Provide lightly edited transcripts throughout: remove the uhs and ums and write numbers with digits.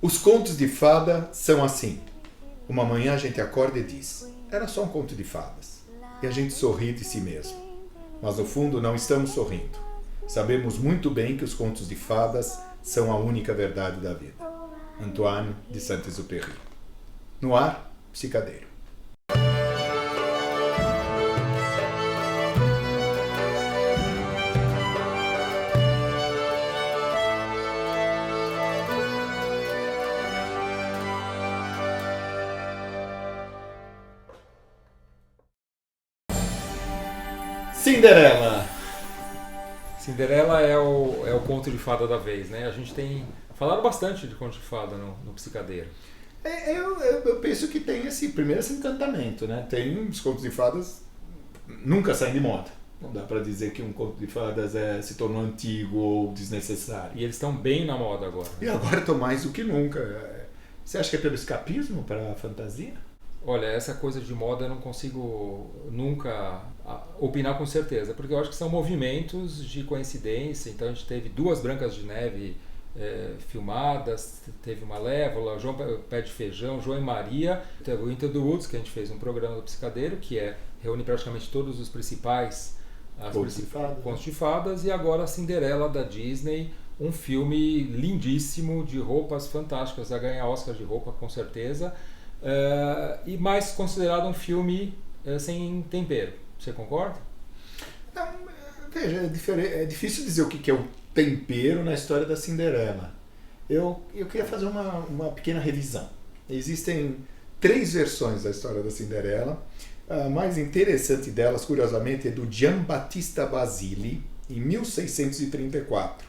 Os contos de fada são assim. Uma manhã a gente acorda e diz: era só um conto de fadas. E a gente sorri de si mesmo. Mas no fundo não estamos sorrindo. Sabemos muito bem que os contos de fadas são a única verdade da vida. Antoine de Saint-Exupéry. No ar, Psicadeiro. Cinderela. Cinderela é o conto de fada da vez, né? A gente tem falado bastante de conto de fada no Psicadeiro. Eu penso que tem esse encantamento, né? Tem os contos de fadas nunca saem de moda. Não dá para dizer que um conto de fadas se tornou antigo ou desnecessário. E eles estão bem na moda agora. E agora estão mais do que nunca. Você acha que é pelo escapismo, para a fantasia? Olha, essa coisa de moda eu não consigo nunca opinar com certeza, porque eu acho que são movimentos de coincidência. Então a gente teve duas Brancas de Neve filmadas, teve Malévola, João Pé de Feijão, João e Maria, teve o Into the Woods, que a gente fez um programa do Psicadeiro, que reúne praticamente todos os principais contos de fadas, e agora a Cinderela da Disney, um filme lindíssimo, de roupas fantásticas, vai ganhar Oscar de roupa com certeza, e mais considerado um filme sem tempero. Você concorda? Não, veja, é difícil dizer o que é o tempero na história da Cinderela. Eu queria fazer uma pequena revisão. Existem 3 versões da história da Cinderela. A mais interessante delas, curiosamente, é do Giambattista Basili, em 1634.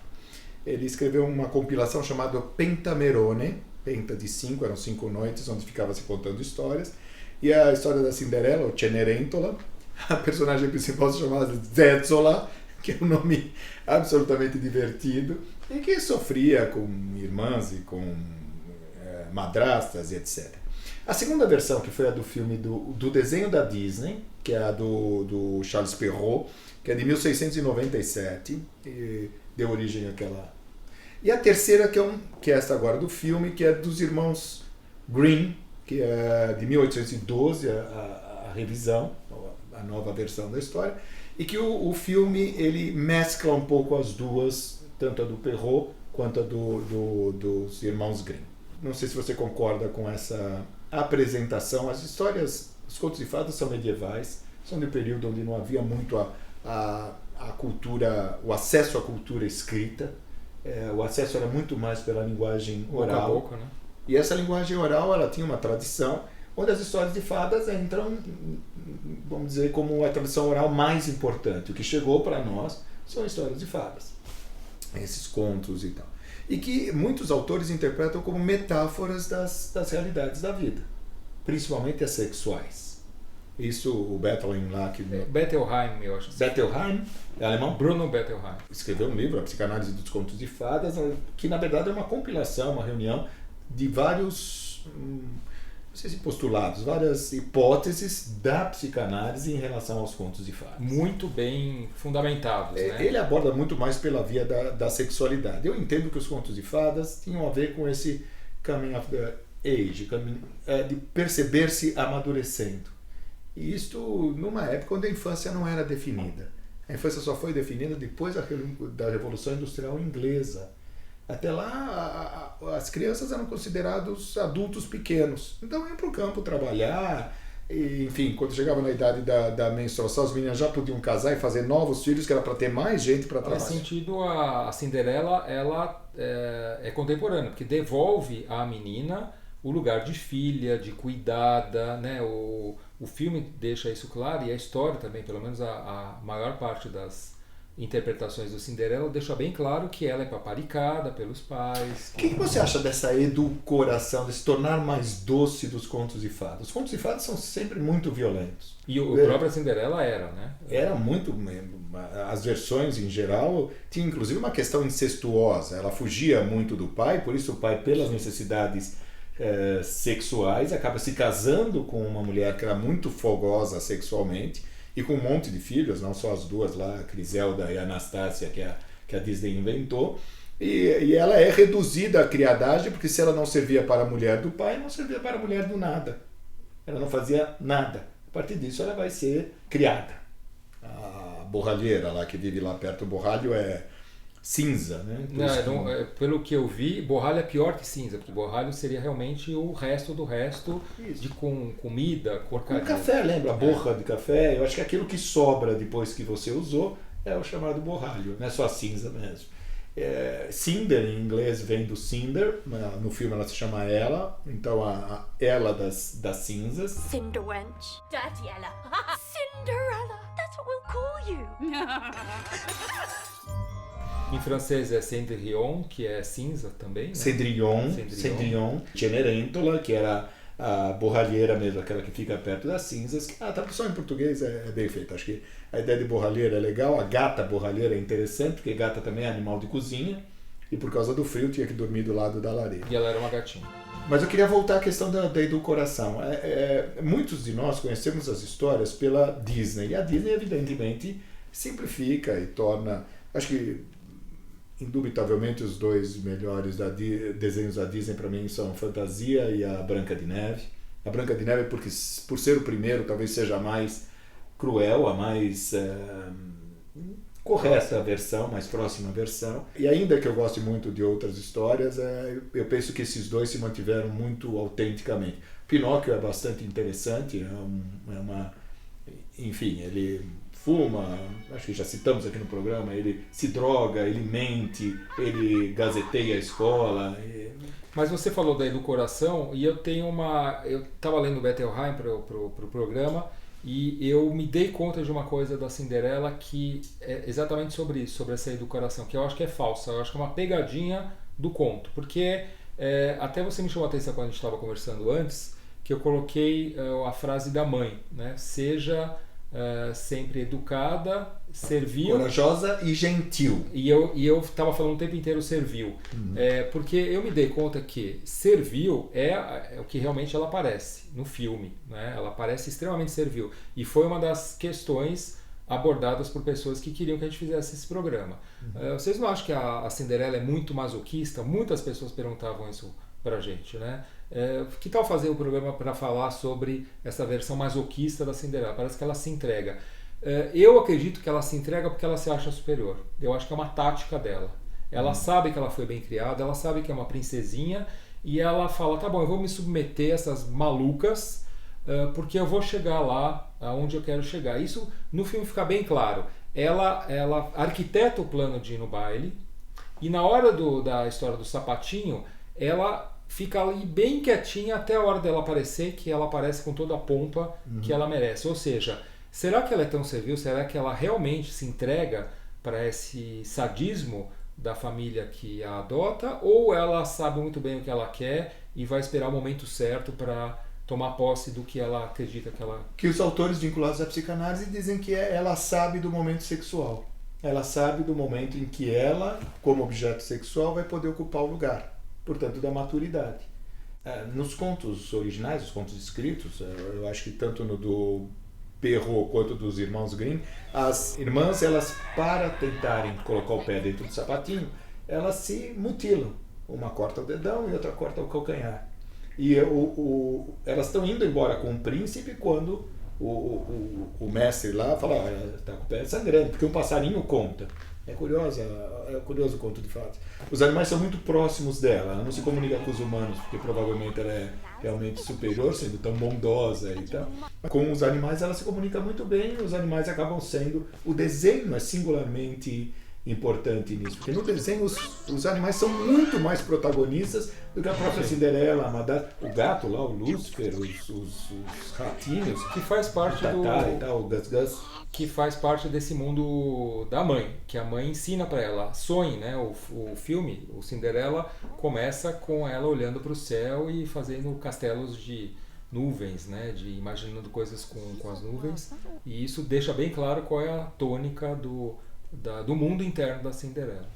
Ele escreveu uma compilação chamada Pentamerone, Penta de 5, eram 5 noites onde ficava se contando histórias. E a história da Cinderela, o Cenerentola, a personagem principal se chamava Zezzola, que é um nome absolutamente divertido, e que sofria com irmãs e com madrastas e etc. A segunda versão, que foi a do filme do desenho da Disney, que é a do Charles Perrault, que é de 1697, e deu origem àquela... E a terceira, que é essa agora do filme, que é dos irmãos Grimm, que é de 1812, a revisão, a nova versão da história, e que o filme ele mescla um pouco as duas, tanto a do Perrault quanto a dos irmãos Grimm. Não sei se você concorda com essa apresentação. As histórias, os contos de fadas são medievais, são de um período onde não havia muito a cultura, o acesso à cultura escrita. O acesso era muito mais pela linguagem oral. Boca a boca, né? E essa linguagem oral, ela tinha uma tradição onde as histórias de fadas entram, vamos dizer, como a tradição oral mais importante. O que chegou para nós são histórias de fadas, esses contos e tal. E que muitos autores interpretam como metáforas das realidades da vida, principalmente as sexuais. Isso o Bettelheim lá... Bettelheim, eu acho. Bettelheim, é alemão? Bruno Bettelheim. Escreveu um livro, A Psicanálise dos Contos de Fadas, que na verdade é uma compilação, uma reunião de vários, não sei se postulados, várias hipóteses da psicanálise em relação aos contos de fadas. Muito bem fundamentados, né? Ele aborda muito mais pela via da sexualidade. Eu entendo que os contos de fadas tinham a ver com esse coming of the age, de perceber-se amadurecendo. E isto numa época onde a infância não era definida. A infância só foi definida depois da Revolução Industrial Inglesa. Até lá, as crianças eram considerados adultos pequenos. Então iam para o campo trabalhar. E, enfim, quando chegava na idade da menstruação, as meninas já podiam casar e fazer novos filhos, que era para ter mais gente para trabalhar. Nesse sentido, a Cinderela ela é contemporânea, porque devolve à menina o lugar de filha, de cuidada, né? O filme deixa isso claro, e a história também, pelo menos a maior parte das interpretações do Cinderela deixa bem claro que ela é paparicada pelos pais. O que você acha dessa edulcoração, de se tornar mais doce dos contos de fadas? Os contos de fadas são sempre muito violentos. E o próprio Cinderela era, né? Era muito... As versões, em geral, tinha inclusive uma questão incestuosa. Ela fugia muito do pai, por isso o pai, pelas necessidades sexuais, acaba se casando com uma mulher que era muito fogosa sexualmente, e com um monte de filhos, não só as duas lá, a Criselda e a Anastácia, que a Disney inventou, E ela é reduzida à criadagem, porque se ela não servia para a mulher do pai, não servia para a mulher do nada. Ela não fazia nada. A partir disso ela vai ser criada. A borralheira lá que vive lá perto, o borralho é cinza, né? Pelo que eu vi, borralho é pior que cinza, porque borralho seria realmente o resto do resto com comida, porcaria. O café, lembra? A borra de café, eu acho que aquilo que sobra depois que você usou é o chamado borralho, não é só a cinza mesmo. Cinder em inglês vem do cinder, no filme ela se chama Ela, então a Ela das cinzas. Cinderwench. Dirty Ella. Cinderella. That's what we'll call you. Em francês é Cendrillon, que é cinza também, né? Cendrillon, Cenerentola, que era a borralheira mesmo, aquela que fica perto das cinzas. A tradução em português é bem feita. Acho que a ideia de borralheira é legal. A gata borralheira é interessante, porque gata também é animal de cozinha. E por causa do frio tinha que dormir do lado da lareira. E ela era uma gatinha. Mas eu queria voltar à questão da edulcoração. Muitos de nós conhecemos as histórias pela Disney. E a Disney, evidentemente, simplifica e torna... Acho que, indubitavelmente, os dois melhores desenhos da Disney para mim são Fantasia e a Branca de Neve. A Branca de Neve, porque por ser o primeiro, talvez seja a mais cruel, a mais correta versão, mais próxima versão. E ainda que eu goste muito de outras histórias, eu penso que esses dois se mantiveram muito autenticamente. Pinóquio é bastante interessante, enfim, ele fuma, acho que já citamos aqui no programa, ele se droga, ele mente, ele gazeteia a escola. Mas você falou da edulcoração e eu estava lendo Bettelheim para o programa e eu me dei conta de uma coisa da Cinderela que é exatamente sobre isso, sobre essa edulcoração, que eu acho que é falsa, eu acho que é uma pegadinha do conto, porque até você me chamou a atenção quando a gente estava conversando antes, que eu coloquei a frase da mãe, né? Seja sempre educada, servil, corajosa e gentil. E eu estava falando o tempo inteiro servil, porque eu me dei conta que servil é o que realmente ela parece no filme, né? Ela parece extremamente servil e foi uma das questões abordadas por pessoas que queriam que a gente fizesse esse programa. Vocês não acham que a Cinderela é muito masoquista? Muitas pessoas perguntavam isso pra gente, né? Que tal fazer um programa para falar sobre essa versão masoquista da Cinderela? Parece que ela se entrega. Eu acredito que ela se entrega porque ela se acha superior. Eu acho que é uma tática dela. Ela sabe que ela foi bem criada, ela sabe que é uma princesinha e ela fala, tá bom, eu vou me submeter a essas malucas porque eu vou chegar lá aonde eu quero chegar. Isso no filme fica bem claro. Ela arquiteta o plano de ir no baile e na hora da história do sapatinho, ela fica ali bem quietinha até a hora dela aparecer, que ela aparece com toda a pompa que ela merece. Ou seja, será que ela é tão servil? Será que ela realmente se entrega para esse sadismo da família que a adota? Ou ela sabe muito bem o que ela quer e vai esperar o momento certo para tomar posse do que ela acredita que ela... Que os autores vinculados à psicanálise dizem que ela sabe do momento sexual. Ela sabe do momento em que ela, como objeto sexual, vai poder ocupar o lugar. Portanto, da maturidade. Nos contos originais, os contos escritos, eu acho que tanto no do Perrault quanto dos irmãos Grimm, as irmãs, elas, para tentarem colocar o pé dentro do sapatinho, elas se mutilam. Uma corta o dedão e outra corta o calcanhar. E elas estão indo embora com o príncipe quando o mestre lá fala, está com o pé sangrando, porque um passarinho conta. É curioso o conto de fato. Os animais são muito próximos dela, ela não se comunica com os humanos, porque provavelmente ela é realmente superior, sendo tão bondosa e tal. Com os animais ela se comunica muito bem, os animais acabam sendo... O desenho é singularmente importante nisso, porque no desenho os animais são muito mais protagonistas do que a própria Cinderela, a Madame, o gato lá, o Lúcifer, os ratinhos, que faz parte e tal, o Gus, que faz parte desse mundo da mãe, que a mãe ensina para ela. Sonhe, né? O filme, o Cinderela, começa com ela olhando para o céu e fazendo castelos de nuvens, né? Imaginando coisas com as nuvens, e isso deixa bem claro qual é a tônica do mundo interno da Cinderela.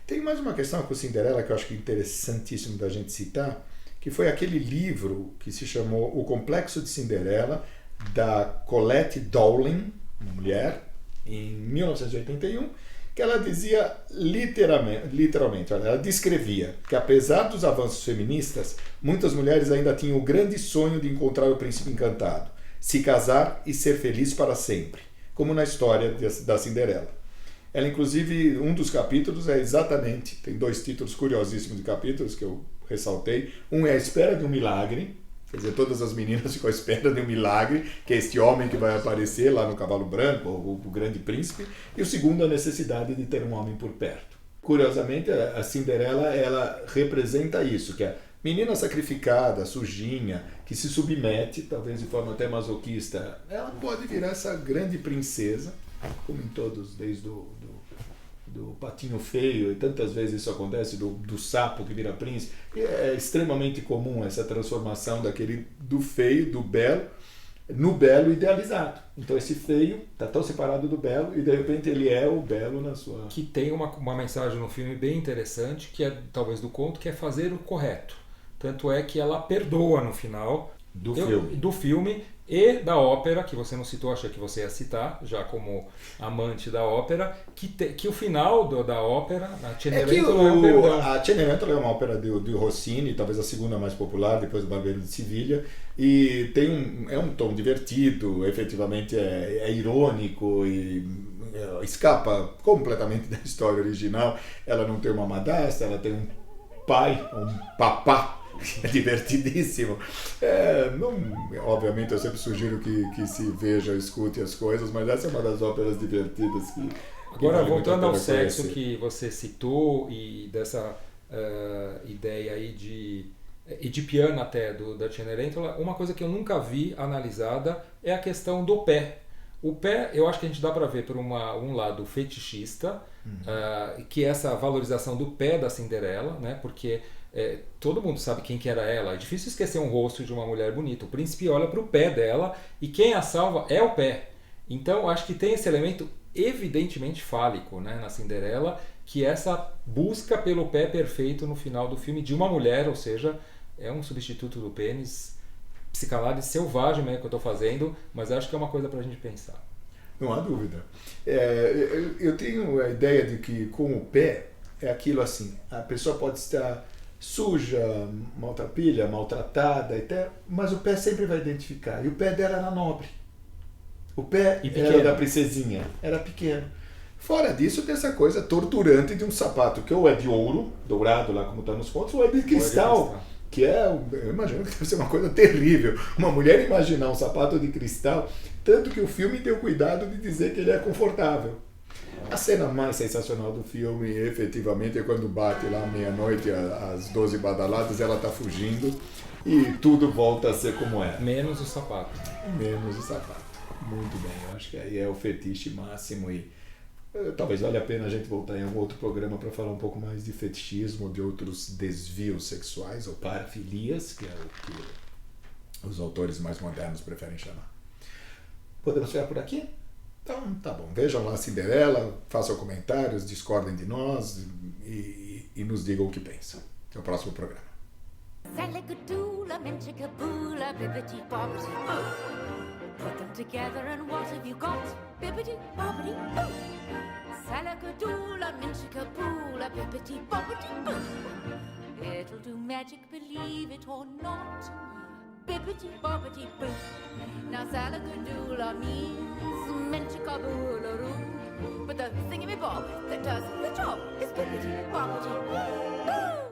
Tem mais uma questão com Cinderela que eu acho que é interessantíssimo da gente citar, que foi aquele livro que se chamou O Complexo de Cinderela, da Colette Dowling, uma mulher, em 1981, que ela dizia literalmente, olha, ela descrevia que apesar dos avanços feministas, muitas mulheres ainda tinham o grande sonho de encontrar o príncipe encantado, se casar e ser feliz para sempre, como na história da Cinderela. Ela, inclusive, um dos capítulos é exatamente, tem 2 títulos curiosíssimos de capítulos que eu ressaltei. Um é A Espera de um Milagre, quer dizer, todas as meninas ficam à espera de um milagre, que é este homem que vai aparecer lá no cavalo branco, o grande príncipe. E o segundo, a necessidade de ter um homem por perto. Curiosamente, a Cinderela, ela representa isso, que é a menina sacrificada, sujinha, que se submete, talvez de forma até masoquista, ela pode virar essa grande princesa, como em todos, desde do patinho feio, e tantas vezes isso acontece, do sapo que vira príncipe. E é extremamente comum essa transformação do feio, do belo, no belo idealizado. Então esse feio está tão separado do belo e de repente ele é o belo na sua... Que tem uma mensagem no filme bem interessante, que é talvez do conto, que é fazer o correto. Tanto é que ela perdoa no final do filme e da ópera, que você não citou, achei que você ia citar, já como amante da ópera, que o final da ópera, a Cenerentola, é um perdão. A Cenerentola é uma ópera de Rossini, talvez a segunda mais popular, depois do Barbeiro de Sevilha, e é um tom divertido, efetivamente é irônico e escapa completamente da história original. Ela não tem uma madrasta, ela tem um pai, um papá, é divertidíssimo. Obviamente eu sempre sugiro que se veja, escute as coisas, mas essa é uma das óperas divertidas que agora vale voltando ao sexo conhecer. que você citou e dessa ideia aí de edipiana até da Cenerentola, uma coisa que eu nunca vi analisada é a questão do pé. O pé, eu acho que a gente dá para ver por um lado fetichista, que é essa valorização do pé da Cinderela, né? Porque todo mundo sabe quem que era ela. É difícil esquecer um rosto de uma mulher bonita. O príncipe olha para o pé dela e quem a salva é o pé. Então acho que tem esse elemento evidentemente fálico, né, na Cinderela, que é essa busca pelo pé perfeito no final do filme de uma mulher, ou seja, é um substituto do pênis, psicanálise selvagem mesmo que eu estou fazendo, mas acho que é uma coisa para a gente pensar. Não há dúvida. Eu tenho a ideia de que com o pé é aquilo assim, a pessoa pode estar suja, maltrapilha, maltratada, até, mas o pé sempre vai identificar. E o pé dela era nobre. O pé era da princesinha, era pequeno. Fora disso, tem essa coisa torturante de um sapato que ou é de ouro, dourado lá como está nos contos, ou é de cristal. Que eu imagino que deve ser uma coisa terrível. Uma mulher imaginar um sapato de cristal, tanto que o filme deu cuidado de dizer que ele é confortável. A cena mais sensacional do filme, efetivamente, é quando bate lá meia-noite, às 12 badaladas, ela está fugindo e tudo volta a ser como é. Menos o sapato. Menos o sapato. Muito bem, eu acho que aí é o fetiche máximo e talvez valha a pena a gente voltar em algum outro programa para falar um pouco mais de fetichismo, de outros desvios sexuais ou parafilias, que é o que os autores mais modernos preferem chamar. Podemos ficar por aqui? Então, tá bom. Vejam lá a Cinderela, façam comentários, discordem de nós e nos digam o que pensam. Até o próximo programa. Salagadoola, menchikaboola, bibbidi bobbidi boo. Put them together and what have you got? Bibbidi bobbidi boo. Salagadoola, menchikaboola, bibbidi bobbidi boo. It'll do magic, believe it or not. Bibbidi bobbidi boo. Now salagadoola means menchikaboola-roo. But the thingamy-bob that does the job is bibbidi bobbidi boo.